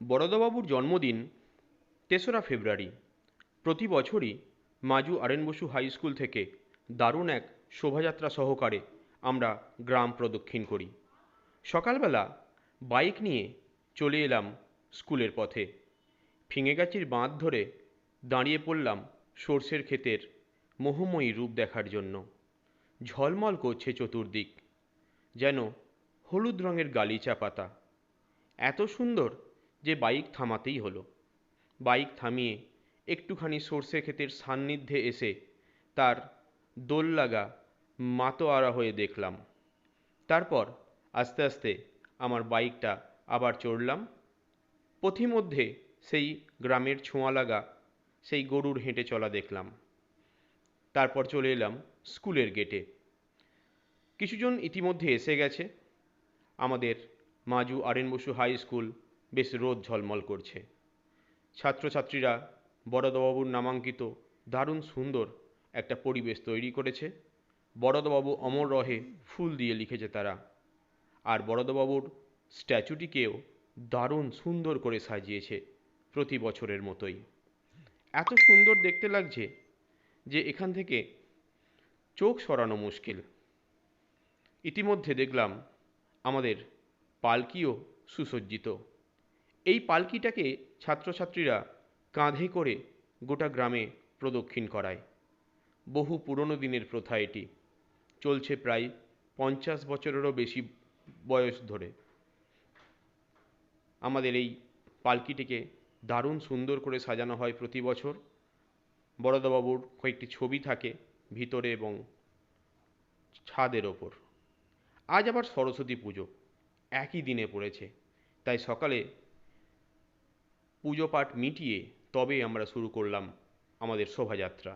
বরদাবাবুর জন্মদিন ৩রা ফেব্রুয়ারি। প্রতি বছরই মাজু আরএন বসু হাই স্কুল থেকে দারুণ এক শোভাযাত্রা সহকারে আমরা গ্রাম প্রদক্ষিণ করি। সকালবেলা বাইক নিয়ে চলে এলাম স্কুলের পথে। ফিঙেগাছির বাঁধ ধরে দাঁড়িয়ে পড়লাম সর্ষের ক্ষেতের মোহময়ী রূপ দেখার জন্য। ঝলমল করছে চতুর্দিক, যেন হলুদ রঙের গালিচা পাতা। এত সুন্দর যে বাইক থামাতেই হলো। বাইক থামিয়ে একটুখানি সর্ষে ক্ষেতের সান্নিধ্যে এসে তার দোল লাগা মাতোয়ারা হয়ে দেখলাম। তারপর আস্তে আস্তে আমার বাইকটা আবার চড়লাম। পথিমধ্যে সেই গ্রামের ছোঁয়া লাগা সেই গরুর হেঁটে চলা দেখলাম। তারপর চলে এলাম স্কুলের গেটে। কিছুজন ইতিমধ্যে এসে গেছে। আমাদের মাজু আরএন বসু হাই স্কুল বেশ রোদ ঝলমল করছে। ছাত্রছাত্রীরা বরদাবাবুর নামাঙ্কিত দারুণ সুন্দর একটা পরিবেশ তৈরি করেছে। বরদাবাবু অমর রহে ফুল দিয়ে লিখেছে তারা। আর বরদাবাবুর স্ট্যাচুটিকেও দারুণ সুন্দর করে সাজিয়েছে প্রতি বছরের মতোই। এত সুন্দর দেখতে লাগছে যে এখান থেকে চোখ সরানো মুশকিল। ইতিমধ্যে দেখলাম আমাদের পালকিও সুসজ্জিত। এই পালকিটাকে ছাত্রছাত্রীরা কাঁধে করে গোটা গ্রামে প্রদক্ষিণ করায়। বহু পুরনো দিনের প্রথা এটি, চলছে প্রায় 50 বছরেরও বেশি বয়স ধরে। আমাদের এই পালকিটিকে দারুণ সুন্দর করে সাজানো হয় প্রতি বছর। বরদাবাবুর কয়েকটি ছবি থাকে ভিতরে এবং ছাদের ওপর। আজ আবার সরস্বতী পুজো একই দিনে পড়েছে, তাই সকালে পুজো পাঠ মিটিয়ে তবে আমরা শুরু করলাম আমাদের শোভাযাত্রা।